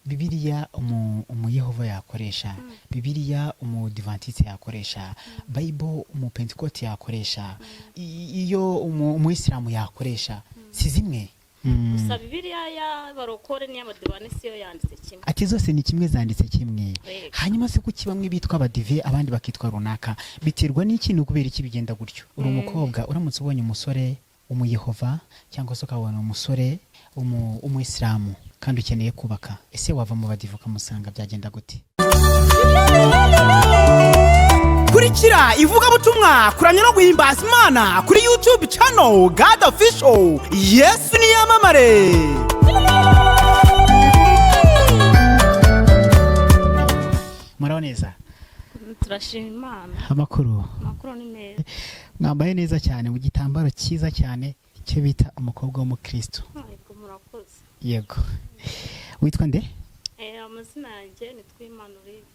Bibiliya umuyehova yakoresha, Bibiliya umudivantiste yakoresha, Bible umupentekote yakoresha, iyo umuyisilamu yakoresha, si zimwe. gusa Bibiliya y'abarokore n'iy'abadivanisi yo yanditse kimwe. Ati zose ni kimwe, zanditse kimwe. Hanyuma se kuki bamwe bitwa abadive abandi bakitwa runaka? Biterwa n'ikintu kubera iki bigenda gutyo? Uri umukobwa uramutse ubonye umusore umuyehova cyangwa se ukabona umusore umuyisilamu kandi ukeneye kubaka, ese wava mu badive ukamusanga byagenda gute? Kurikira ivugabutumwa kuramya no guhimbaza Imana kuri YouTube channel God Official. Yes ni yamamare. Muraho neza? Turashima Imana. Amakuru ni meza. mwambaye neza cyane mu gitambaro cyiza cyane cyo bita umukobwa w'umukristo. Yego murakoze. Yego. Witwa nde? Amazina yanjye ni Twimana Olive.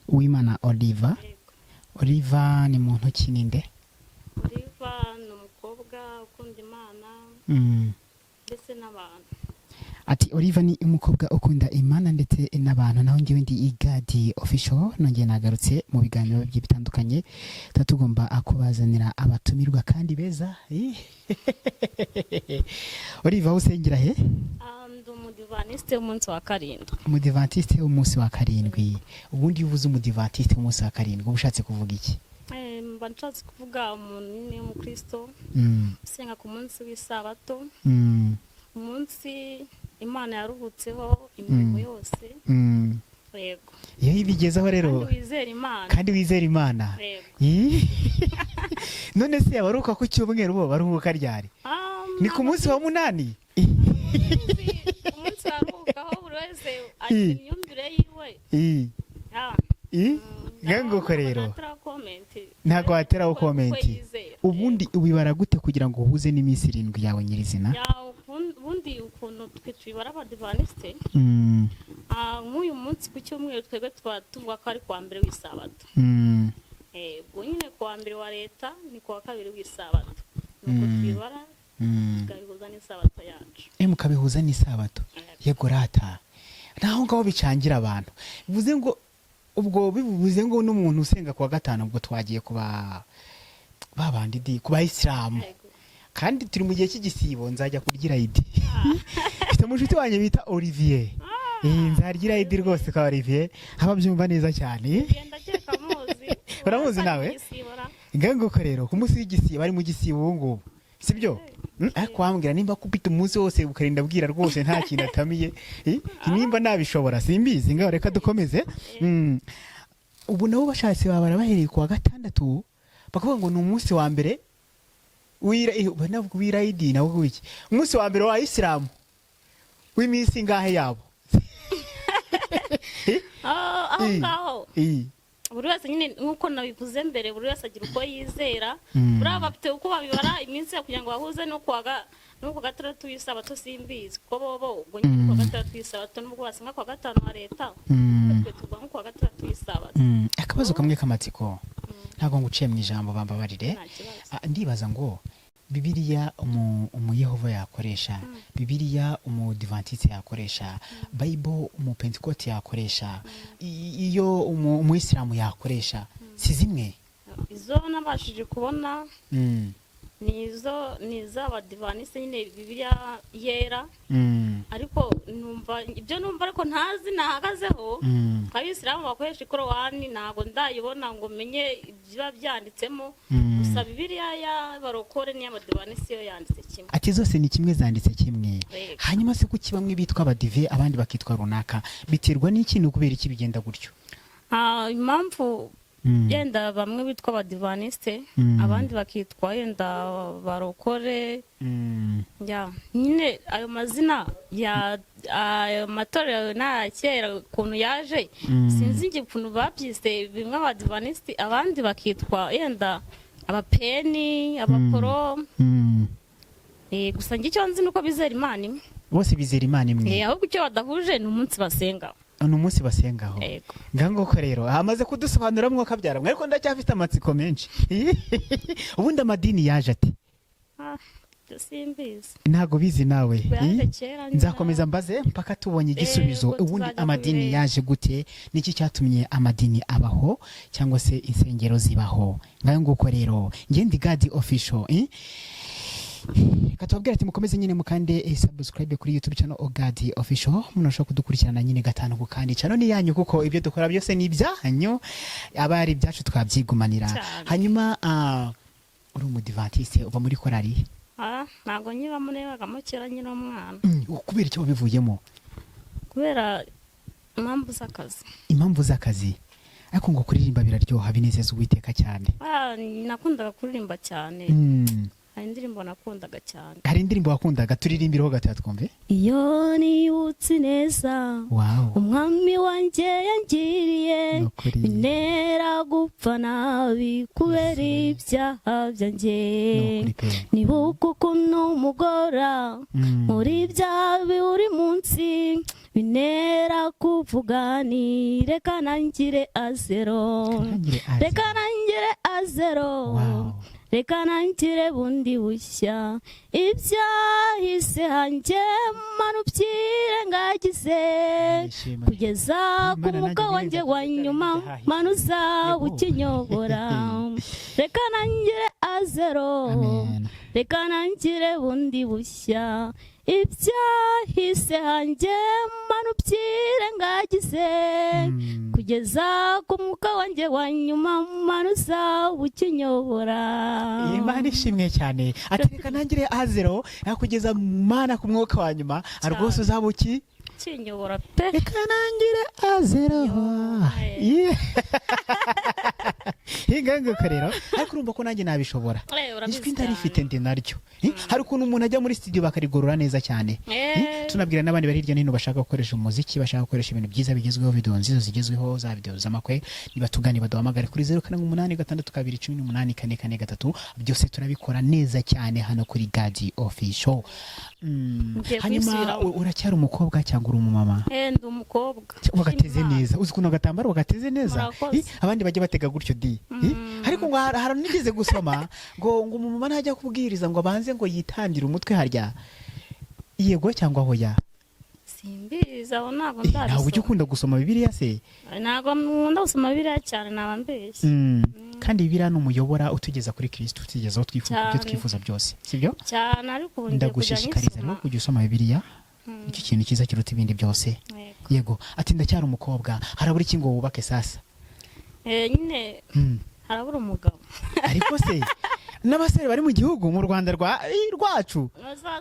Uwimana Oliva. Yego. Oliva ni muntu ki ninde? Olive ni umukobwa ukunda Imana ndetse n'abantu. Ati Oliva ni umukobwa ukunda Imana ndetse n'abantu. Naho ngiye ndi God Official, nongeye nagarutse mu biganiro bitandukanye tugomba akubazanira abatumirwa kandi beza. Oliva usengera he? Ndi umudivantiste w'umunsi wa karindwi. Umudivantiste w'umunsi wa karindwi. Ubundi uvuze umudivantiste w'umunsi wa karindwi ubushatse kuvuga iki? Mba nshatse kuvuga umuntu ni umukristo usenga ku munsi w'isabato, umunsi Imana yaruhutseho imirimo yose. Yego. Iyo ibigezeho rero kandi wizera Imana. Yego. None se abaruka ku cyumweru bo baruhuka ryari? Ni ku munsi wa 8? Umunsi waruhukaho buri wese agira imyumvire yiwe. Nganguko rero ntago wateraho komenti. Ubundi ubibara gute kugira ngo uhuze n'iminsi 7 yawe nyirizina? Ubundi ukuntu twe twibara abadivaniste, nk'uyu munsi ku cyumweru twebwe tuvuga ko ari kuwa mbere w'isabato. Ubwo nyine kuwa mbere wa leta ni kuwa kabiri w'isabato. Nuko twibara tukabihuza n'isabato yacu. Mukabihuza n'isabato. Yego rata. Naho ngaho bicangira abantu. Bivuze ngo ubwo bivuze ngo n'umuntu usenga kuwa gatanu ubwo twagiye kuba babandi kuba Islam. Kandi turi mu gihe cy'igisibo nzajya kurgira idi. Mfite umushuti wanjye bita Olivier. Nzargira idi rwose ka Olivier. Ababyumva neza cyane. Ndakeka muzi. Uramuzi nawe? Nganguko rero ku munsi w'igisibo bari mu gisibo ubu ngubu. Sibyo? Ariko wambwira nimba kupita umunsi wose ukarinda bwira rwose nta kintu atamiye. Nimba nabishobora simbizi ngaho reka dukomeze. Ubu nabo bashatse babara bahereye kuwa gatandatu bakavuga ngo ni umunsi wa mbere wira idi nawo wiki. Umunsi wa mbere wa Islam w'iminsi ngahe yabo? Aho buri wese nyine nkuko nabivuze mbere, buri wese agira uko yizera. Buriya bafite uko babibara iminsi kugira ngo bahuze no kuwa gatandatu w'isabato simbizi kuko bobo ubwo nyine kuwa gatandatu w'isabato nubwo basenga kuwa gatanu wa leta, twe tuvuga nko kuwa gatandatu w'isabato. Akabazo kamwe kamatsiko ntago nguciye mu ijambo bambabarire. Ndibaza ngo Bibiliya umuyehova yakoresha, Bibiliya umudivantiste yakoresha, Bible umupentekote yakoresha, iyo umuyisilamu yakoresha, si zimwe? Izo nabashije kubona ni iz'abadivaniste nyine Bibiliya yera. Ariko ibyo numva ariko ntazi nahagazeho. Abisilamu bakoresha Korowani ntabwo ndayibona ngo menye ibiba byanditsemo. Gusa Bibiliya y'abarokore n'iy'abadivaniste yo yanditse kimwe. Ati zose ni kimwe, zanditse kimwe. Hanyuma se kuki bamwe bitwa abadive abandi bakitwa runaka? Biterwa n'ikintu kubera iki bigenda gutyo? Impamvu yenda bamwe bitwa abadivaniste abandi bakitwa yenda barokore. Nyine ayo mazina ya ayo matorero na kera ukuntu yaje sinzi nge ukuntu babyise. Bimwe abadivaniste abandi bakitwa yenda abapeni, abaporo. Gusa nge icyo nzi nuko bizera Imana imwe. Bose bizera Imana imwe. Ahubwo icyo badahuje ni umunsi basengaho. Ni umunsi basengaho. Nganguko rero hamaze kudusobanura mwuka byaramwe ariko ndacyafite amatsiko menshi. Ubundi amadini yaje ati? simbizi ntago bizi nawe Byaje kera nyine. nzakomeza mbaze mpaka tubonye igisubizo Ubwo ubundi tuzajya amadini kubireba. yaje gute niki cyatumye amadini abaho cyangwa se insengero zibaho ngayo nguko rero ngendi God official reka tubabwira ati mukomeze nyine mukande subscribe kuri YouTube channel God official munashobora kudukurikirana nyine gatanu ku kandi channel ni yanyu kuko ibyo dukora byose ni ibyanyu abari byacu twabyigumanira Cyane. hanyuma uri umudivantiste uva muri korali ntabwo nyiba murebagamo kera nyine umwana kubera icyo wabivuyemo kubera impamvu z'akazi impamvu z'akazi ariko ngo kuririmba biraryoha binezeza Uwiteka cyane nakundaga kuririmba cyane hari indirimbo nakundaga cyane hari indirimbo wakundaga turirimbiraho gatoya twumve iyo nibutse neza wow umwami wanjye yangiriye Nukuri. bintera gupfa nabi kubera ibyaha byanjye Nukuri pe. nibuka ukuntu umugora muri bya buri munsi bintera kuvuga ni reka nangire azero reka nangire azero Wow. reka nangire bundi bushya ibyahise hanjye manu byirengagize Nishimye. kugeza ku Imana mwuka nanjye wanjye nirengagiza wa nyuma ibyahise. manu uzaba Yego. ukinyobora reka nangire azero Amen. reka nangire bundi bushya ibyahise hanjye manu byirengagize kugeza ku mwuka wanjye wa nyuma manu uzaba ukinyobora Imana ishimwe cyane ati reka nangire azero yakugeza mana ku mwuka wa nyuma rwose uzaba uki kinyobora pe reka nangire azero Yo. hinganguko rero ariko urumva ko nanjye nabishobora urabizi ijwi ndarifite cyane. ndi naryo hari ukuntu umuntu ajya muri studio bakarigorora neza cyane tunabwira n'abandi bari hirya no hino bashaka gukoresha umuziki bashaka gukoresha ibintu byiza bigezweho video nziza zigezweho za video z'amakwe nibatugane baduhamagare kuri 0786684443 byose turabikora neza cyane hano kuri God official hanyuma kwisubiraho. uracyari umukobwa cyangwa uri umumama ndi umukobwa wagateze Imana. neza uzi ukuntu agatambaro wagateze neza Murakoze. abandi bajya batega gutyo di ariko ngo hari nigeze gusoma ngo umumama ntajya kubwiriza ngo abanze ngo yitangire umutwe harya yego cyangwa hoya simbizi aho ntabwo ntabwo ujya ndabisoma ukunda gusoma bibiliya se ntabwo nkunda gusoma biriya cyane naba mbeshye kandi bibiliya ni umuyobora utugeza kuri kristo utugeza aho twifuza ibyo Cyane. twifuza byose sibyo cyane ariko ubu ngiye kujya ndagushishikariza no nyisoma kujya usoma bibiliya nicyo kintu cyiza kiruta ibindi byose Yego. yego ati ndacyari umukobwa harabura iki ngo wubake sasa nyine harabura umugabo ariko se n'abasore bari mu gihugu mu Rwanda rwacu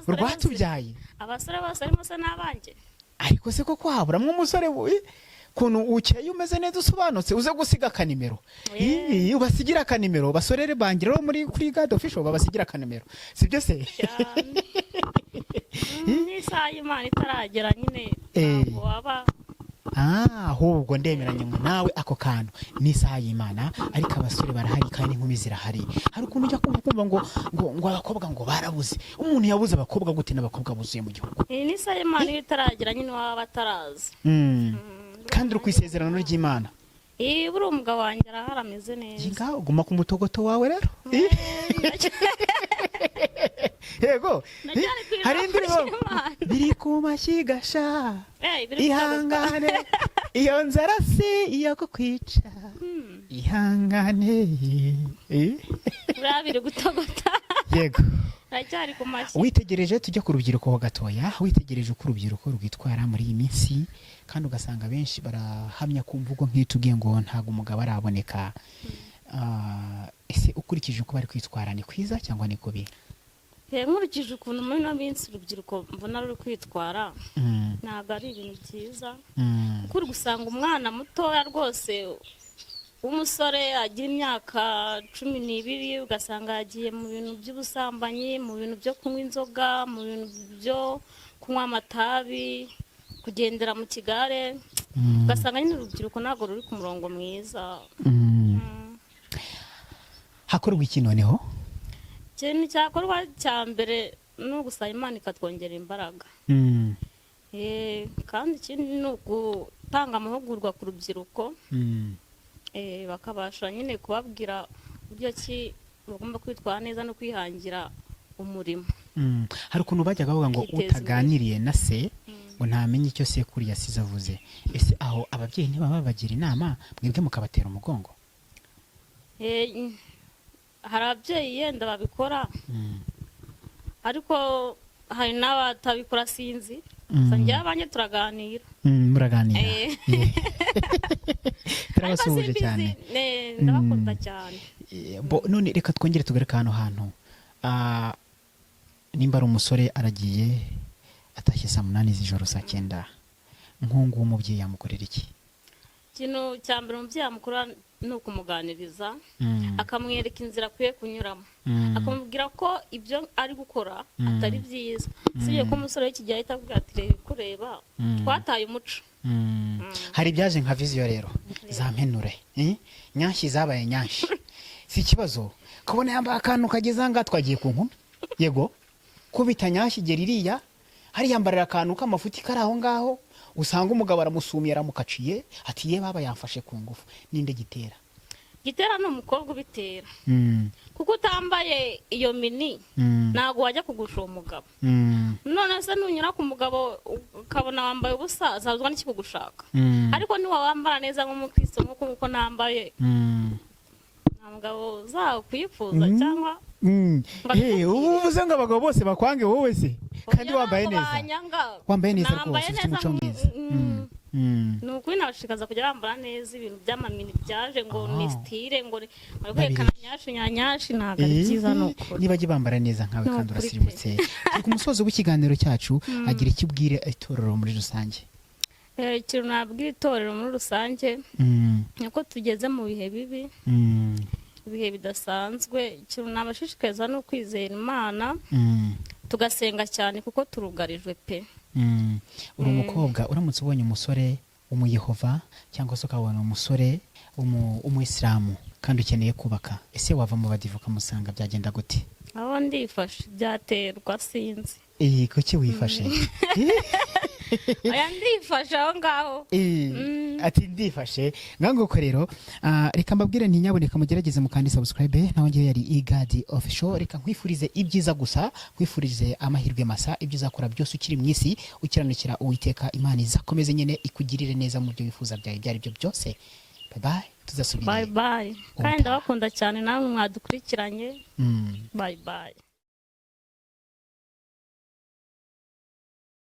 rwatubyaye abasore bose arimo se n'abanjye ariko se koko haburamwo umusore kuntu ukeye umeze neza usobanutse uze gusiga akanimero ubasigira akanimero basorere bangira muri kuri God official babasigira akanimero sibyo se cyane n'isaha y'Imana itaragera nyine ntabwo waba ahubwo ndemeranya nawe ako kantu n'isaha y'Imana ariko abasore barahari kandi inkumi zirahari hari ukuntu ujya kumva ngo abakobwa ngo barabuze umuntu yabuze abakobwa gute n'abakobwa buzuye mu gihugu n'isaha y'Imana iyo itaragera nyine waba bataraza kandi uri ku isezerano ry'Imana buri umugabo wanjye arahari ameze neza ngaho uguma ku mutogoto wawe rero yego hari indirimbo biri ku mashyiga sha ihangane iyo nzara si iyo kukwica ihangane buriya biri gutogota yego aracyari ku mashyi witegereje tujya ku rubyiruko ho gatoya witegereje uko urubyiruko rwitwara muri iyi minsi kandi ugasanga benshi barahamya ku mvugo nk'itubwiye ngo ntabwo umugabo araboneka ese ukurikije uko bari kwitwara ni kwiza cyangwa ni kubi nkurikije ukuntu muri ino minsi urubyiruko mbona ruri kwitwara ntabwo ari ibintu byiza kuko uri gusanga umwana mutoya rwose w'umusore agira imyaka 12 ugasanga yagiye mu bintu by'ubusambanyi mu bintu byo kunywa inzoga mu bintu byo kunywa amatabi kugendera mu kigare ugasanga nyine urubyiruko ntabwo ruri ku murongo mwiza hakorwa iki noneho ikintu cyakorwa cya mbere ni ugusaba Imana ikatwongera imbaraga kandi ikindi ni ugutanga amahugurwa ku rubyiruko bakabasha nyine kubabwira uburyo ki bagomba kwitwara neza no kwihangira umurimo hari ukuntu bajyaga bavuga ngo Kwiteza utaganiriye na se ngo ntamenye icyo sekuru yasize avuze. Ese aho ababyeyi ntibaba babagira inama mwebwe mukabatera umugongo? hari ababyeyi yenda babikora ariko hari n'abatabikora sinzi gusa njyewe abanjye turaganira. Muraganira. ariko turabasuhuje cyane. ndabakunda cyane. None reka twongere tugaruke hano hantu. Nimba ari umusore aragiye atashye saa 8 z'ijoro saa 9, nkungu w'umubyeyi yamukorera iki? Ikintu cya mbere umubyeyi amukora ni ukumuganiriza akamwereka inzira akwiye kunyuramo, akamubwira ko ibyo ari gukora atari byiza. Sibyo ko umusore w'iki gihe ahita avuga ati reba kureba twataye umuco. Hari ibyaje nka viziyo rero za mpenure, nyanshi zabaye nyanshi. Si ikibazo kubona yambaye akantu kageza nga twagiye ku nkumi, yego kubita nyanshi geririya hari yambarira akantu k'amafuti kari aho ngaho, usanga umugabo aramusumiye aramukaciye ati ye baba yamfashe ku ngufu. Ninde gitera? Gitera ni umukobwa ubitera, kuko utambaye iyo mini ntabwo wajya kugusha uwo mugabo. None se nunyura ku mugabo ukabona wambaye ubusa azazwa n'iki kugushaka? Ariko niwa wambara neza nk'umukristo nk'uko nambaye, nta mugabo uzakwifuza cyangwa uvuze ngo abagabo bose bakwange wowe se kandi wambaye neza. Wambaye neza rwose, ufite umuco mwiza. ni ukuri nabashikaza kujya bambara neza ibintu by'amamini byaje ngo ni style ngo kwerekana nyashi nyanyashi ntabwo ari byiza. Nuko niba bajye bambara neza nkawe kandi urasirimutse. Ku musozo w'ikiganiro cyacu agira icyo ubwire itorero muri rusange. Ikintu nabwira itorero muri rusange nuko tugeze mu bihe bibi, ibihe bidasanzwe. Ikintu nabashishikariza ni ukwizera Imana tugasenga cyane kuko turugarijwe pe. Uri umukobwa uramutse ubonye umusore umuyehova cyangwa se ukabona umusore umuyisilamu kandi ukeneye kubaka, ese wava mu badivu ukamusanga byagenda gute? Aho ndifashe byaterwa sinzi. Kuki wifashe? Aya ndifashe aho ngaho. Ati ndifashe nganguko rero. Reka mbabwire nti nyaboneka mugerageze mukandi subscribe. Naho ngiye yari Igadi Official. Reka nkwifurize ibyiza gusa, nkwifurize amahirwe masa, ibyo uzakora byose ukiri mu isi ukiranukira Uwiteka. Imana izakomeze nyene ikugirire neza mu byo wifuza byawe byari byo byose. Bye bye, tuzasubira. Bye bye. Kandi ndabakunda cyane namwe mwadukurikiranye. Bye bye.